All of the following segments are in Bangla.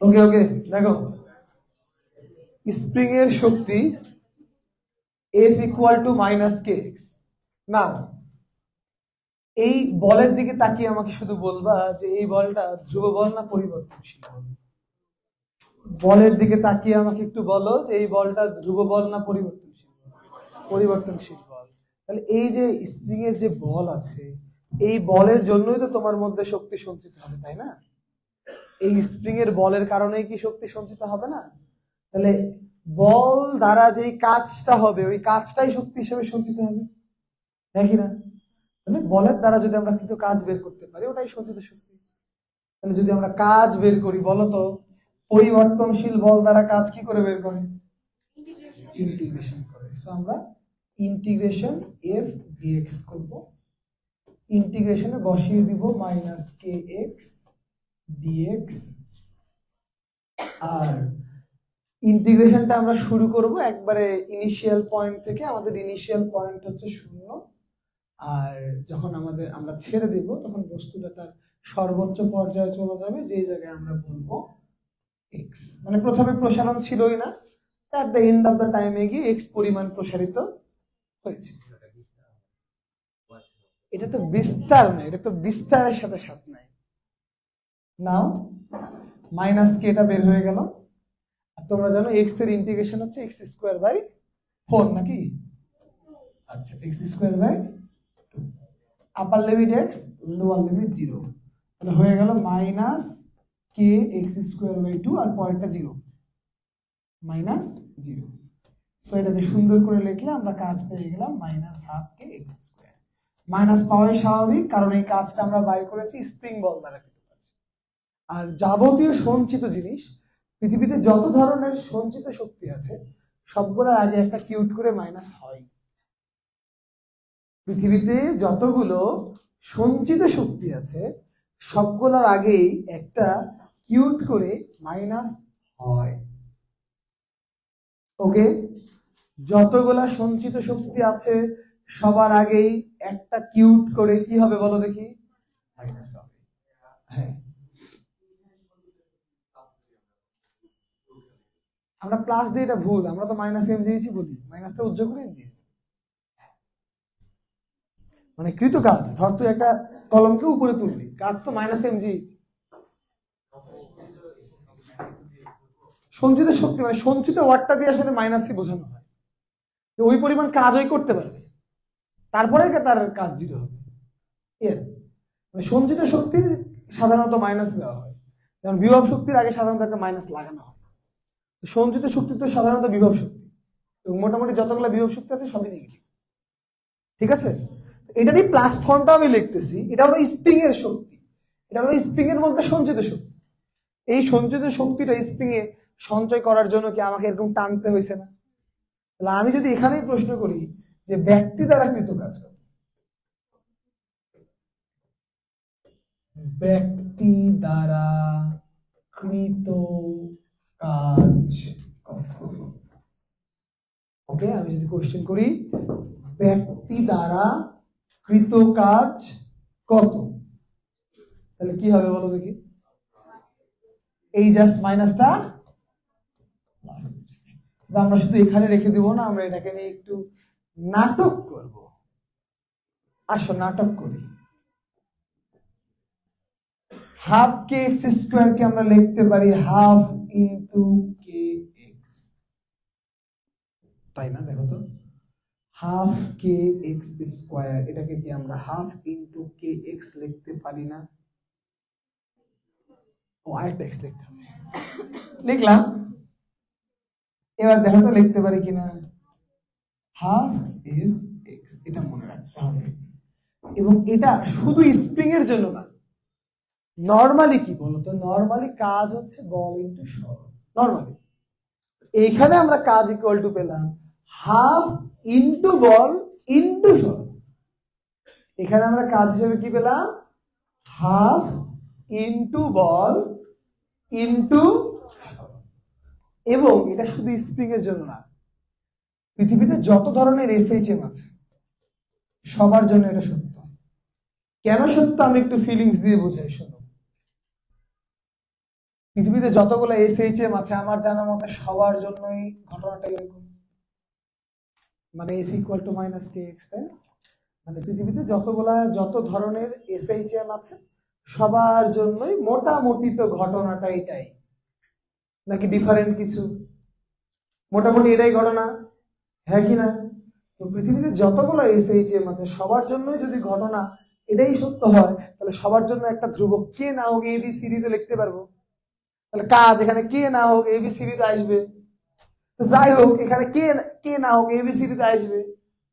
ওকে ওকে, দেখো স্প্রিং এর শক্তি F ইকুয়াল টু মাইনাস কে এক্স। না, এই বলের দিকে তাকিয়ে আমাকে শুধু বলবা যে এই বলটা ধ্রুব বল না পরিবর্তনশীল বল। বলের দিকে তাকিয়ে আমাকে একটু বলো যে এই বলটা ধ্রুব বল না পরিবর্তনশীল বল। পরিবর্তনশীল বল। তাহলে এই যে স্প্রিং এর যে বল আছে, এই বলের জন্যই তো তোমার মধ্যে শক্তি সঞ্চিত হবে, তাই না? এই স্প্রিং এর বলের কারণেই কি শক্তি সঞ্চিত হবে না? তাহলে বল দ্বারা যেই কাজটা হবে ওই কাজটাই শক্তি হিসেবে সঞ্চিত হবে, নাকি না? তাহলে বলের দ্বারা যদি আমরা কিন্তু কাজ বের করতে পারি ওটাই সঞ্চিত শক্তি। তাহলে যদি আমরা কাজ বের করি, বলো তো পরিবর্তনশীল বল দ্বারা কাজ কি করে বের করে? ইন্টিগ্রেশন করে। সো আমরা ইন্টিগ্রেশন এফ ডিএক্স করব। ইন্টিগ্রেশনে বসিয়ে দিব মাইনাস কে এক্স ডিএক্স। আর ইন্টিগ্রেশনটা আমরা শুরু করব একবারে ইনিশিয়াল পয়েন্ট থেকে। আমাদের ইনিশিয়াল পয়েন্ট হচ্ছে 0, আর যখন আমরা ছেড়ে দিব তখন বস্তুটা তার সর্বোচ্চ পর্যায়ে চলে যাবে, যে জায়গায় আমরা বলবো এক্স। মানে প্রথমে প্রসারণ ছিলই না, at the end of the টাইমে গিয়ে এক্স পরিমাণ প্রসারিত হয়েছে। এটা তো বিস্তার না, এটা তো বিস্তারের সাথে সাথ নাই। নাও মাইনাস কে টা বের হয়ে গেল। আর তোমরা জানো এক্স এর ইন্টিগ্রেশন হচ্ছে এক্স স্কোয়ার বাই 4, নাকি? আচ্ছা, x square by 2, upper limit x, lower limit 0, তাহলে হয়ে গেল মাইনাস কে এক্স স্কোয়ার বাই 2, আর পরেরটা 0, মাইনাস 0। সো এটাকে সুন্দর করে লিখলে আমরা কাজ পেয়ে গেলাম মাইনাস হাফ কে এক্স স্কোয়ার। মাইনাস পাওয়াই স্বাভাবিক, কারণ এই কাজটা আমরা বাইর করেছি স্প্রিং বল দ্বারা। আর যাবতীয় সঞ্চিত জিনিস, পৃথিবীতে যত ধরনের সঞ্চিত শক্তি আছে সবগুলোর আগে একটা কিউট করে মাইনাস হয়। পৃথিবীতে যতগুলো সঞ্চিত শক্তি আছে সবগুলোর আগেই একটা কিউট করে মাইনাস হয়। ওকে, যতগুলা সঞ্চিত শক্তি আছে সবার আগেই একটা কিউট করে কি হবে বলো দেখি? মাইনাস হবে। হ্যাঁ, আমরা প্লাস দিয়ে এটা ভুল, আমরা তো মাইনাস এম দিয়েছি বলি, মাইনাসটা উজ্জ্বল করে দিয়ে মানে কৃতকাজ। ধর তুই একটা কলমকে উপরে তুললি, কাজ তো মাইনাস এম জি। সঞ্চিত শক্তি মানে সঞ্চিত ওয়ার্ডটা দিয়ে আসলে মাইনাসই বোঝানো হয়, ওই পরিমাণ কাজ ওই করতে পারবে, তারপরে তার কাজ 0 হবে। এর মানে সঞ্চিত শক্তির সাধারণত মাইনাস দেওয়া হয়, যেমন বিভব শক্তির আগে সাধারণত একটা মাইনাস লাগানো হয়। সঞ্চিত শক্তি তো সাধারণত বিভব শক্তি, এবং মোটামুটি যতগুলো বিভব শক্তি আছে সবই নেগেটিভ। ঠিক আছে, এটারই প্লাস ফর্মটা আমি লিখতেছি। এটা হলো স্প্রিং এর শক্তি, এটা হলো স্প্রিং এর মধ্যে সঞ্চিত শক্তি। এই সঞ্চিত শক্তিটা স্প্রিং এ সঞ্চয় করার জন্য কি আমাকে এরকম টানতে হয়েছে না? তাহলে আমি যদি এখানেই প্রশ্ন করি যে ব্যক্তি দ্বারা কৃত কাজ কত, ব্যক্তি দ্বারা কৃত কাজ কত? ওকে, আমি যদি কোশ্চেন করি ব্যক্তি দ্বারা কৃত কাজ কত, তাহলে কি হবে বলো দেখি? এই জাস্ট মাইনাসটা আমরা শুধু এখানে রেখে দিব না, আমরা এটাকে নিয়ে একটু নাটক করব। আসো নাটক করি। হাফ কে এক্স স্কোয়ার কে আমরা লিখতে পারি হাফ ইন্টু কে এক্স, তাই না? দেখো তো, হাফ কে এক্স স্কোয়ার, এটাকে কি আমরা হাফ ইন্টু কে এক্স লিখতে পারি না? ও আরেকটা এক্স লিখতে হবে, লিখলাম। এবার দেখো তো লিখতে পারি কিনা হাফ এফ এক্স, এটা মনে রাখতে হবে। এবং এটা শুধু স্প্রিং এর জন্য না, নরমালি কি বলতো, নরমালি কাজ হচ্ছে বল ইন্টু সরণ। নরমালি এইখানে আমরা কাজ ইকুয়াল টু পেলাম হাফ ইন্টু বল ইন্টু সরণ। এখানে আমরা কাজ হিসেবে কি পেলাম? হাফ ইন্টু বল ইন্টু সরণ। এবং এটা শুধু স্প্রিং এর জন্য না, পৃথিবীতে যত ধরনের এসএইচএম আছে সবার জন্য এটা সত্য। কেন সত্য আমি একটু ফিলিংস দিয়ে বোঝাই, শোনো। পৃথিবীতে যতগুলো এসএইচএম আছে আমার জানা মতে সবার জন্যই ঘটনাটা এরকম, মানে এফ ইকুয়াল টু মাইনাস কে এক্স, তাই না? মানে পৃথিবীতে যত ধরনের এসএইচএম আছে সবার জন্যই মোটামুটি তো ঘটনাটা এটাই, নাকি ডিফারেন্ট কিছু? মোটামুটি এটাই ঘটনা, হ্যাঁ কি না? তো পৃথিবীতে যতগুলো এসএইচএম আছে সবার জন্যই যদি ঘটনা এটাই সত্য হয়, তাহলে সবার জন্য একটা ধ্রুবক কে না হোক এবি সিরিজে লিখতে পারবো। তাহলে কাজ এখানে কে না হোক এবি সিরিজে আসবে। তো যাই হোক, এখানে কে না হোক এবি সিরিজে আসবে,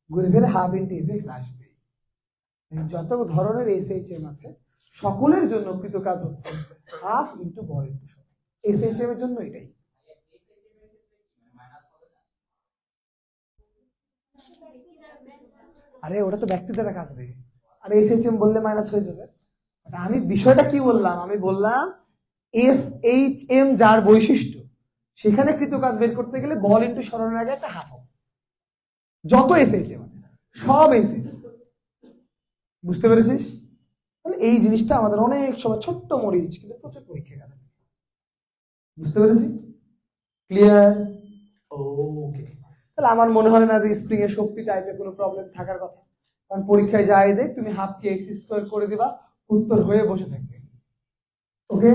ঘুরে ফিরে হাফ ইন্টু এফ এক্স আসবে। যত ধরনের এসএইচএম আছে সকলের জন্য কৃত কাজ হচ্ছে হাফ ইন্টু বল ইন্টু সময়। এসএইচএম এর জন্য এটাই। আরে ওটা তো ব্যক্তি দ্বারা কাজ দেয়, আর এসএইচএম বললে মাইনাস হয়ে যাবে। আমি বিষয়টা কি বললাম, আমি বললাম এসএইচএম যার বৈশিষ্ট্য সেখানে কৃত কাজ বের করতে গেলে বল ইন্টু সরণের আগে একটা হাফ হবে। যত এসএইচএম আছে সব এসএইচএম, বুঝতে পেরেছিস? তাহলে এই জিনিসটা আমাদের অনেক সময় ছোট্ট মরিচ কিন্তু প্রচুর পরীক্ষা গেল, বুঝতে পেরেছি? ক্লিয়ার? ওকে। তাহলে আমার মনে হয় না যে স্প্রিং এর শক্তি টাইপে কোনো প্রবলেম থাকার কথা, কারণ পরীক্ষায় যাই দেখ তুমি হাফ কে এক্স স্কোয়ার করে দিবা, উত্তর হয়ে বসে থাকবে। ওকে,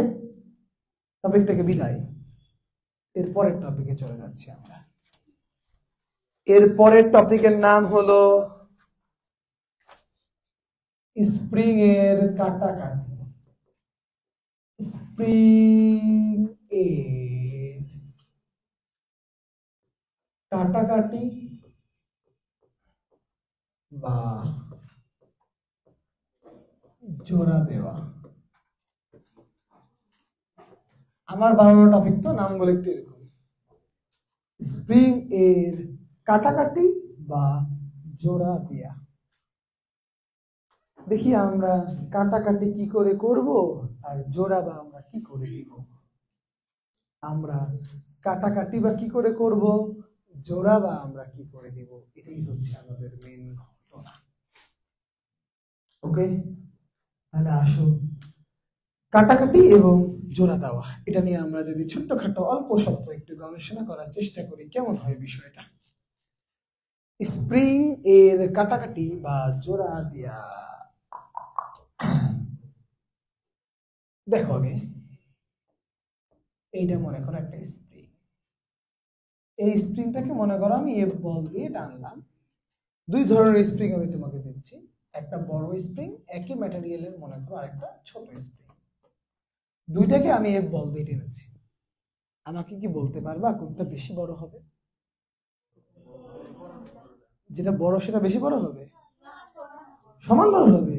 টপিক থেকে বিদায়, এরপরের টপিকে চলে যাচ্ছি আমরা। এরপরের টপিকের নাম হলো স্প্রিং এর কাটাকাটি। স্প্রিং এর কাটাকাটি বা জোড়া দেওয়া। আমার বানানো টপিক তো নামগুলো একটু এরকম, স্প্রিং এর কাটাকাটি বা জোড়া দেয়া। দেখি আমরা কাটাকাটি কি করে করব আর জোড়া বা আমরা কি করে দিব। আমরা কাটাকাটি বা কি করে করব, জোড়া বা আমরা কি করে দিব, এটাই হচ্ছে আমাদের মেন ঘটনা। ওকে, তাহলে আসো কাটাকাটি এবং জোড়া দেওয়া এটা নিয়ে আমরা যদি ছোট্টখাটো অল্প স্বল্প একটু গবেষণা করার চেষ্টা করি কেমন হয় বিষয়টা। স্প্রিং এর কাটাকাটি বা জোড়া দেয়া। দেখো আগে এইটা মনে করো একটা স্প্রিং, এই স্প্রিংটাকে মনে করো আমি এফ বল দিয়ে টানলাম। দুই ধরনের স্প্রিং আমি তোমাকে দিচ্ছি, একটা বড় স্প্রিং একই ম্যাটেরিয়ালের, মনে করো আরেকটা ছোট স্প্রিং। দুইটাকে আমি এফ বল দিয়ে টেনেছি। আমাকে কি বলতে পারবা কোনটা বেশি বড় হবে? যেটা বড় সেটা বেশি বড় হবে? সমান বড় হবে?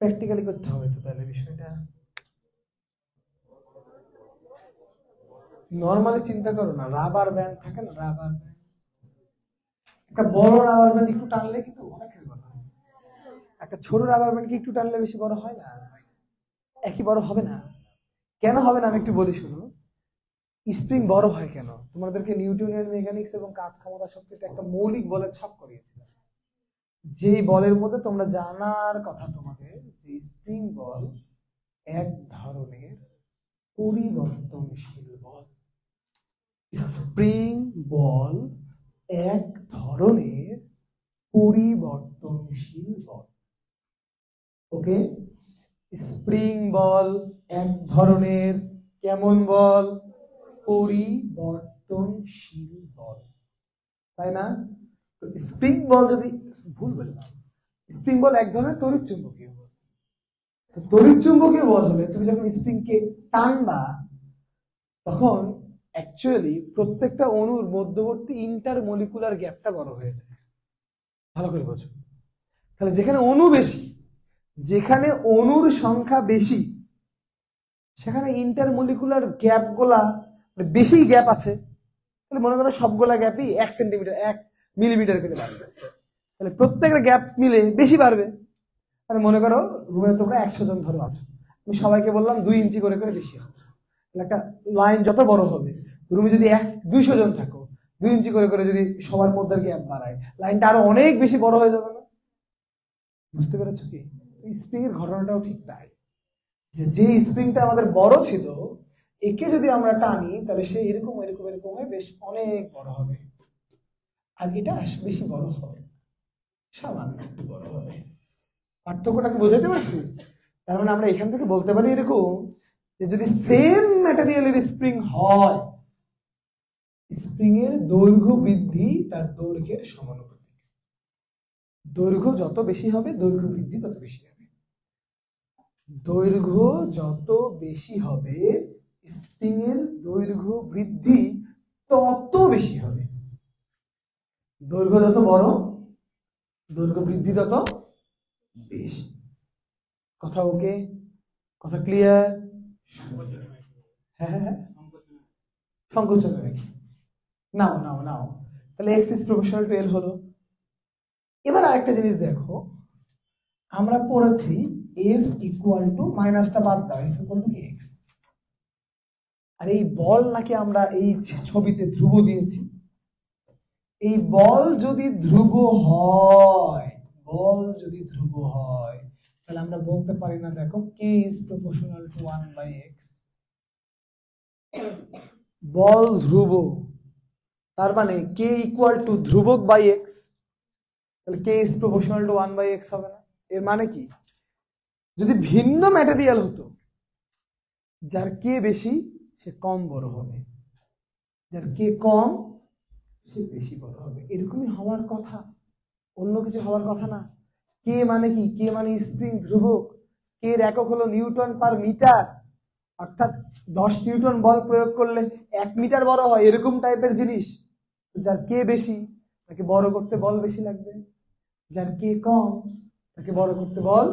প্র্যাকটিক্যালি করতে হবে তো তাহলে বিষয়টা। নরমালি চিন্তা করো না, রাবার ব্যান্ড থাকে না, রাবার ব্যান্ড, একটা বড় রাবার ব্যান্ড একটু টানলে কিন্তু অনেক বড় হয়, একটা ছোট রাবার ব্যান্ড কি একটু টানলে বেশি বড় হয় না? একই বড় হবে না। কেন হবে না আমি একটু বলি শুনো। স্প্রিং বড় হয় কেন? তোমাদেরকে নিউটনের মেকানিক্স এবং কাজ ক্ষমতা শক্তিতে একটা মৌলিক বলের ছক করিয়েছিলাম, যেই বলের মধ্যে তোমরা জানার কথা তোমাদের যে স্প্রিং বল এক ধরনের পরিবর্তনশীল বল। স্প্রিং বল এক ধরনের পরিবর্তনশীল বল। ওকে, স্প্রিং বল এক ধরনের কেমন বল? পরিবর্তনশীল বল, তাই না? স্প্রিং বল যদি, ভুল বললাম, স্প্রিং বল এক ধরনের তড়িৎ চুম্বকীয় বল। তড়িৎ চুম্বকীয় বল হলে তুমি যখন স্প্রিংকে টানবা তখন অ্যাকচুয়ালি প্রত্যেকটা অণুর মধ্যবর্তী ইন্টারমলিকুলার গ্যাপটা বড় হয়ে যায়। ভালো করে বোঝো, তাহলে যেখানে অণু বেশি, যেখানে অণুর সংখ্যা বেশি, সেখানে ইন্টারমলিকুলার গ্যাপ গুলা বেশি গ্যাপ আছে, তাহলে মনে করো সবগুলা গ্যাপই 1 সেন্টিমিটার 1 মিলিমিটার করে বাড়বে, তাহলে প্রত্যেকটা গ্যাপ মিলে বেশি বাড়বে। তাহলে মনে করো রুমে তোমরা 100 জন ধরো আছো, আমি সবাইকে বললাম 2 ইঞ্চি করে করে বেশি হবে, তাহলে একটা লাইন যত বড় হবে, রুমে যদি 200 জন থাকো 2 ইঞ্চি করে করে যদি সবার মধ্যে গ্যাপ বাড়ায়, লাইনটা আরো অনেক বেশি বড় হয়ে যাবে না? বুঝতে পেরেছো কি? স্প্রিং এর ঘটনাটাও ঠিক তাই, যে স্প্রিংটা আমাদের বড় ছিল, একে যদি আমরা টানি তাহলে সে এরকম এরকম এরকম হয়ে বেশ অনেক বড় হবে, আর এটা বেশি বড় হবে, সামান্য একটু বড় হবে। পার্থক্যটাকে বোঝাতে পারছি? তার মানে আমরা এখান থেকে বলতে পারি এরকম, যে যদি সেম ম্যাটেরিয়ালের স্প্রিং হয়, স্প্রিং এর দৈর্ঘ্য বৃদ্ধি তার দৈর্ঘ্যের সমানুপাতিক। দৈর্ঘ্য যত বেশি হবে, দৈর্ঘ্য বৃদ্ধি তত বেশি হবে। দৈর্ঘ্য যত বেশি হবে, স্প্রিং এর দৈর্ঘ্য বৃদ্ধি তত বেশি হবে। দৈর্ঘ্য যত বড়, দৈর্ঘ্য বৃদ্ধি তত বেশি। কথা ওকে? কথা ক্লিয়ার? হ্যাঁ হ্যাঁ হ্যাঁ, সংকোচন রেখে নাও নাও নাও, তাহলে এক্স ইজ প্রপোর্শনাল টু এল হলো। এবার আরেকটা জিনিস দেখো, আমরা পড়েছি এফ ইকুয়াল টু, মাইনাসটা বাদ দাও, এফ ইকুয়াল টু এক্স। আর এই বল নাকি আমরা এই ছবিতে ধ্রুব দিয়েছি। এই বল যদি ধ্রুব হয়, বল যদি ধ্রুব হয়, তাহলে আমরা বলতে পারি না, দেখো K is proportional to 1/x। বল ধ্রুব, তার মানে কে ইকুয়াল টু ধ্রুবক বাই এক্স, তাহলে K is proportional to 1/x হবে না? এর মানে কি, যদি ভিন্ন ম্যাটেরিয়াল হতো, যার কে বেশি সে কম বড় হবে, যার কে কম সে বেশি বড় হবে, এরকমই হওয়ার কথা, অন্য কিছু হওয়ার কথা না। কে মানে কি? কে মানে স্প্রিং ধ্রুবক, কে এর একক হলো নিউটন পার মিটার, অর্থাৎ 10 নিউটন বল প্রয়োগ করলে 1 মিটার বড় হয়, এরকম টাইপের জিনিস। যার কে বেশি তাকে বড় করতে বল বেশি লাগবে, যার কে কম তাকে বড় করতে বল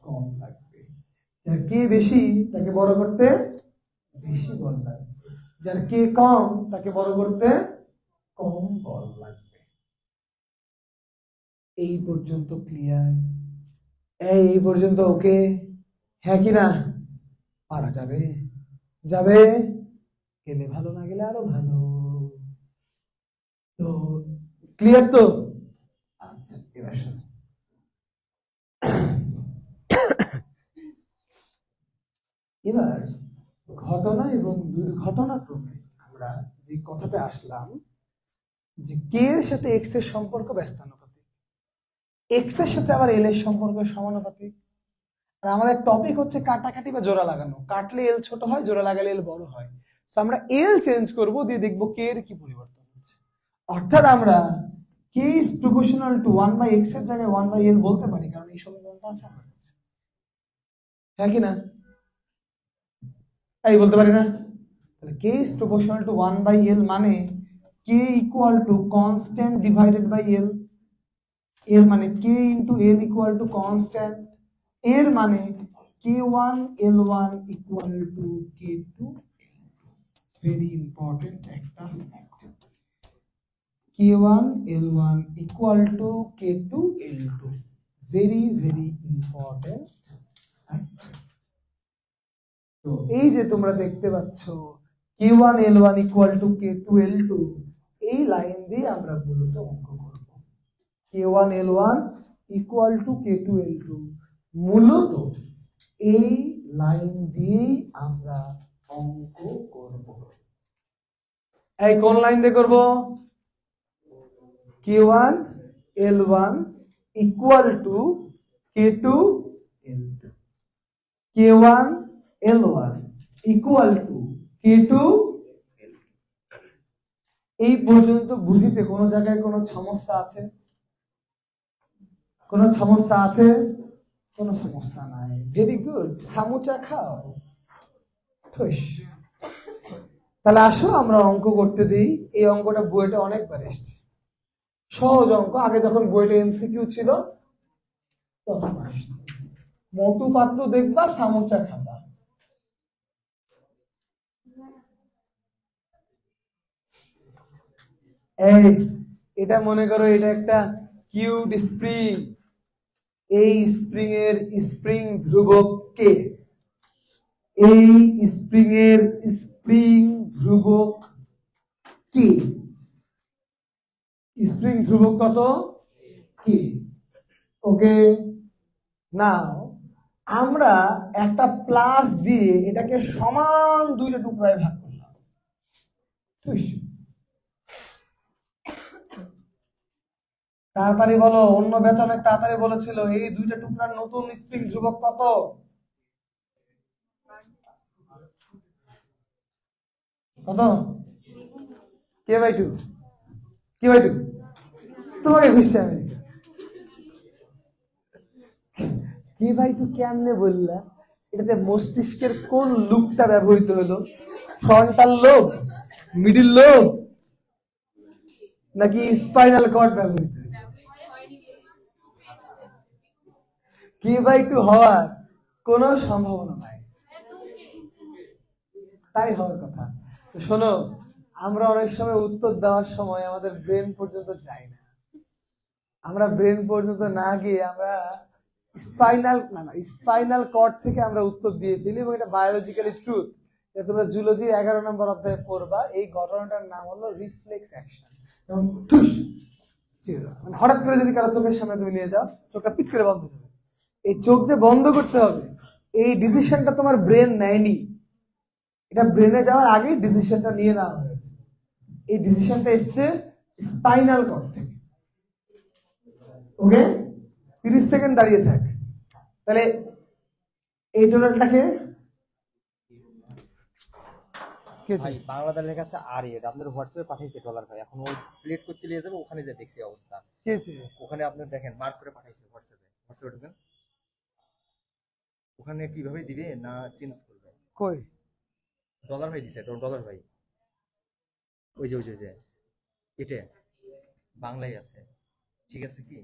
কম লাগবে, যার কে বেশি তাকে বড় করতে বেশি বল লাগবে, যার কে কম তাকে বড় করতে কম বল লাগবে। এই পর্যন্ত ক্লিয়ার? এই পর্যন্ত ওকে? হ্যাঁ কি না? পারা যাবে? যাবে? গেলে ভালো, না গেলে আরো ভালো। তো ক্লিয়ার তো? আচ্ছা, এবার শোনো, এবার ঘটনা এবং দুর্ঘটনা ক্রমে আমরা যে কথাতে আসলাম, যে কে এর সাথে এক্স এর সম্পর্ক ব্যস্তানুপাতিক, এক্স এর সাথে আবার এল এর সম্পর্ক সমানুপাতিক। আর আমাদের টপিক হচ্ছে কাটাকাটি বা জোড়া লাগানো, কাটলে এল ছোট হয়, জোড়া লাগালে এল বড় হয়। তো আমরা এল চেঞ্জ করব, দিয়ে দেখবো কে এর কি পরিবর্তন হচ্ছে। অর্থাৎ আমরা K is proportional to 1/x এর জায়গায় 1/l বলতে পারি, কারণ এই সমীকরণটা আছে আমার কাছে। হ্যাঁ কি না? এই বলতে পারি না? তাহলে K is proportional to 1/l মানে k equal to constant divided by l. এর মানে k into l equal to constant, এর মানে k1 l1 equal to k2 very important একটা fact, k1 l1 equal to k2 l2, very very important fact. তো এই যে তোমরা দেখতে পাচ্ছ k1 l1 equal to k2 l2, এই লাইন দিয়ে আমরা মূলত অঙ্ক করব। k1 l1 equal to k2 l2, মূলত এই লাইন দিয়েই আমরা অঙ্ক করব। এই কোন লাইন দিয়ে করব? k1 l1 equal to k2 l2, k1 l1 equal to k2 l2। এই পর্যন্ত বুঝিতে কোন জায়গায় কোনো সমস্যা আছে? কোন সমস্যা আছে? কোনো সমস্যা নাই, ভেরি গুড। সামুচা খাও। তাহলে আসো আমরা অঙ্ক করতে দিই। এই অঙ্কটা বইটা অনেকবার এসছে, সহজ অঙ্ক। আগে যখন বইটা এমসিকিউ ছিল তখন আসতো। মোটু পাতলু দেখবা, সামুচা খাবা। এই এটা মনে করো, এটা একটা কিউট স্প্রিং। এই স্প্রিং এর স্প্রিং ধ্রুবক কে, এই স্প্রিং এর স্প্রিং ধ্রুবক কে। স্প্রিং ধ্রুবক কত? কি? ওকে, নাও আমরা একটা প্লাস দিয়ে এটাকে সমান দুইটা টুকরায় ভাগ করলাম। তাড়াতাড়ি বলো, অন্য বেতনে তাড়াতাড়ি বলেছিল এই দুইটা টুকরার নতুন স্প্রিং ধ্রুবক কত? কত? K by two? K by two? তোমাকে খুঁজছে আমেরিকা। কে বাই টু কেমনে বললা? এটাতে মস্তিষ্কের কোন লুপটা ব্যবহৃত হলো? ফ্রন্টাল লোব, মিডিল লোব, নাকি স্পাইনাল কর্ড ব্যবহৃত হলো? কে বাই টু হওয়ার কোন সম্ভাবনা নাই, তাই হওয়ার কথা। তো শোনো, আমরা অনেক সময় উত্তর দেওয়ার সময় আমাদের ব্রেন পর্যন্ত যাই না। আমরা ব্রেন পর্যন্ত না গিয়ে আমরা স্পাইনাল কর্ড থেকে আমরা উত্তর দিয়ে ফেলি, এবং এটা বায়োলজিক্যালি ট্রুথ। তোমরা জুলজির 11 নম্বর অধ্যায়ে পড়বা। এই ঘটনাটার নাম হলো রিফ্লেক্স অ্যাকশন। মানে হঠাৎ করে যদি কারো চোখের সামনে তুমি নিয়ে যাও, চোখটা পিট করে বন্ধ হবে। এই চোখ যে বন্ধ করতে হবে, এই ডিসিশনটা তোমার ব্রেন নেয়নি। এটা ব্রেনে যাওয়ার আগে ডিসিশনটা নিয়ে নেওয়া হয়েছে। এই ডিসিশনটা এসছে স্পাইনাল কর্ড থেকে। ওকে, 30 সেকেন্ড দাঁড়িয়ে থাক। তাহলে এই টোটালটাকে বাংলাদেশ লেখা আছে আর আপনার হোয়াটসঅ্যাপে পাঠাইছে ডলার ভাই, এখন ওই প্লেট করতে নিয়ে যাবে, ওখানে যে দেখছি অবস্থা। ওখানে আপনি দেখেন মার্ক করে পাঠাইছে হোয়াটসঅ্যাপে ঢুকেন, ওখানে কিভাবে দিবে না চেঞ্জ করবে? কই ডলার ভাই দিছে, ডলার ভাই ওই যে এটা বাংলায় আছে, ঠিক আছে কি?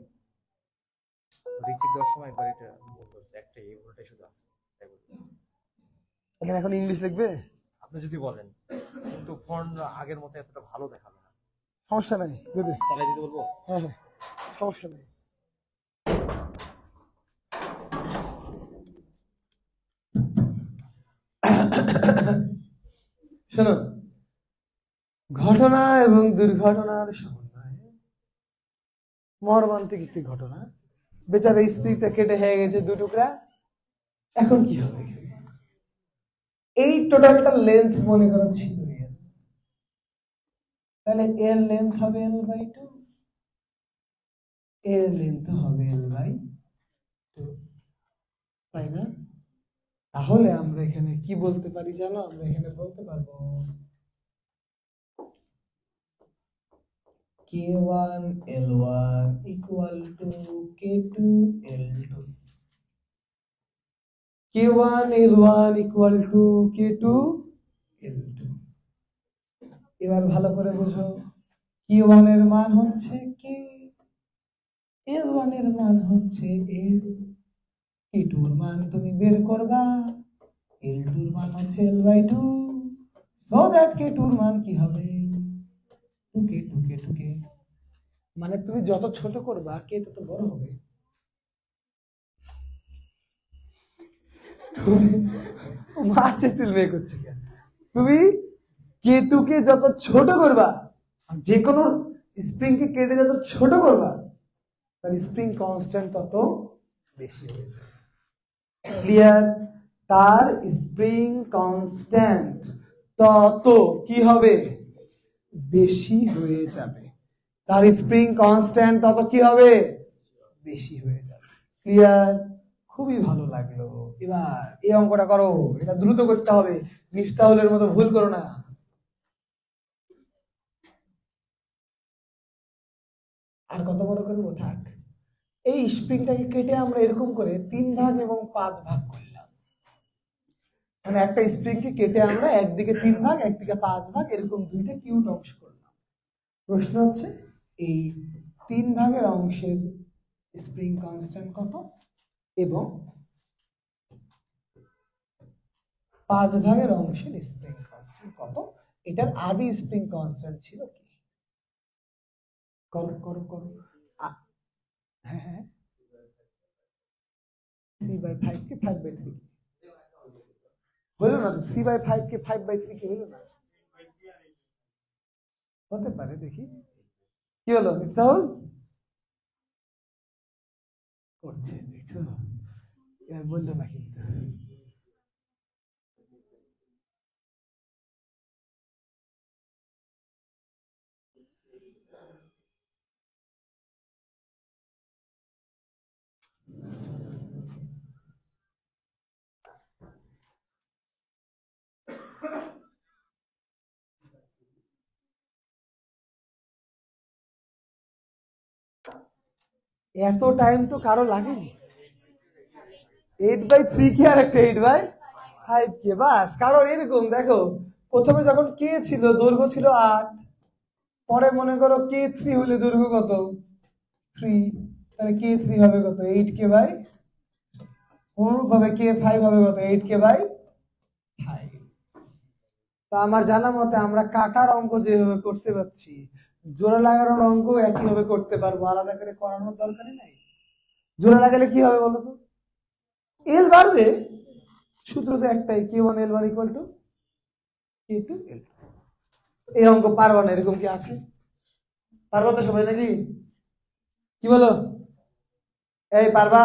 রিচেক দেওয়ার সময় একবার এটা বলছে, একটা এই ভুলটাই শুধু আছে, তাই বলবো। এখানে এখন ইংলিশ লিখবে? আপনি যদি বলেন, কিন্তু ফন্ট আগের মতো এতটা ভালো দেখাবে না। সমস্যা নাই, দিদি চালাই দিতে বলবো? হ্যাঁ হ্যাঁ, সমস্যা নেই। শোনো, ঘটনা এবং দুর্ঘটনার সমন্বয়ে মর্মান্তিক একটি ঘটনা। বেচারা স্ত্রীটা কেটে হয়ে গেছে 2 টুকরা। এখন কি হবে? এই টোটালটা লেন্থ মনে করা ছিল এর, তাহলে এর লেন্থ হবে L/2, এর লেন্থ হবে L/2, তাই না? তাহলে আমরা এখানে কি বলতে পারি জানো? আমরা এখানে বলতে পারবো K1 L1 equal to K2 L2, K1 L1 equal to K2 L2। এবার ভালো করে বুঝো, K1 এর মান হচ্ছে K, L1 এর মান হচ্ছে L, K2 এর মান তুমি বের করবা, L2 এর মান হচ্ছে L/2, so that K2 এর মান কি হবে? 2K। মানে তুমি যত ছোট করবা K তত বড় হবে। মাঝে তুলবে করছে কেন? তুমি K2 কে যত ছোট করবা, যে কোনো স্প্রিং কে কেটে যত ছোট করবা, তার স্প্রিং কনস্ট্যান্ট তত বেশি হয়ে যাবে। ক্লিয়ার? তার স্প্রিং কনস্ট্যান্ট তত কি হবে? বেশি হয়ে যাবে। তার স্প্রিং কনস্ট্যান্ট তত কি হবে? বেশি হয়ে যাবে। ক্লিয়ার? খুবই ভালো লাগলো। এবার এই অঙ্কটা করো, এটা দ্রুত করতে হবে, মিফতাহুলের মতো ভুল করো না। আর কত বড় করবো? থাক। এই স্প্রিংটাকে কেটে আমরা এরকম করে 3 ভাগ এবং 5 ভাগ করলাম। মানে একটা স্প্রিংকে কেটে আমরা একদিকে 3 ভাগ, একদিকে 5 ভাগ, এরকম দুইটা কিউট অংশ করলাম। প্রশ্ন হচ্ছে এই 3 ভাগের অংশের স্প্রিং কনস্ট্যান্ট কত এবং 5 ভাগের অংশের স্প্রিং কনস্ট্যান্ট কত? এটার আদি স্প্রিং কনস্ট্যান্ট ছিল কি? করো করো করো। হ্যাঁ হ্যাঁ, 3/5 কে 5/3 হলো না তো? 3/5 কে 5/3 কি হলো না? হতে পারে, দেখি। কি হলো মিফতাহুল? করছে দেখছো, এবার বললো না কিন্তু। এত টাইম তো কারো লাগেনি। 8/3 কি আর একটা 8/5 কে, বাস। কারণ এরকম দেখো, প্রথমে যখন কে ছিল দৈর্ঘ্য ছিল 8, পরে মনে করো K3 হলে দৈর্ঘ্য কত 3, তাহলে K3 হবে কত 8 কে বাই, অনুরূপ ভাবে K5 হবে কত 8 কে বাই 5। তা আমার জানা মতে আমরা কাটার অঙ্ক যেভাবে করতে পারছি, জোড়া লাগানোর অঙ্ক একইভাবে করতে পারবো, আলাদা করে করানোর দরকারই নাই। জোড়া লাগালে কি হবে বলো তো? এল বাড়বে, সূত্র তো একটাই, K1 L1 = K2 L2। এই অঙ্ক পারবা না এরকম কি আছে? পারবো তো সবাই নাকি? কি বলো? এই পারবা?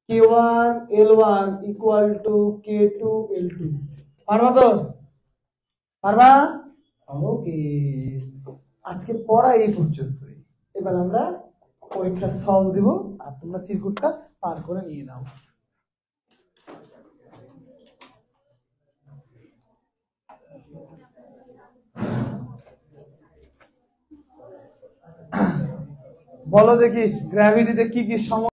K1 L1 = K2 L2, পারবা তো? পারবা? ওকে, আজকে পড়া এই পর্যন্তই। এবার আমরা পরীক্ষার সলভ দিব, আর তোমরা চিরকুটটা পার করে নিয়ে নাও। বলো দেখি গ্র্যাভিটিতে কি কি সমস্যা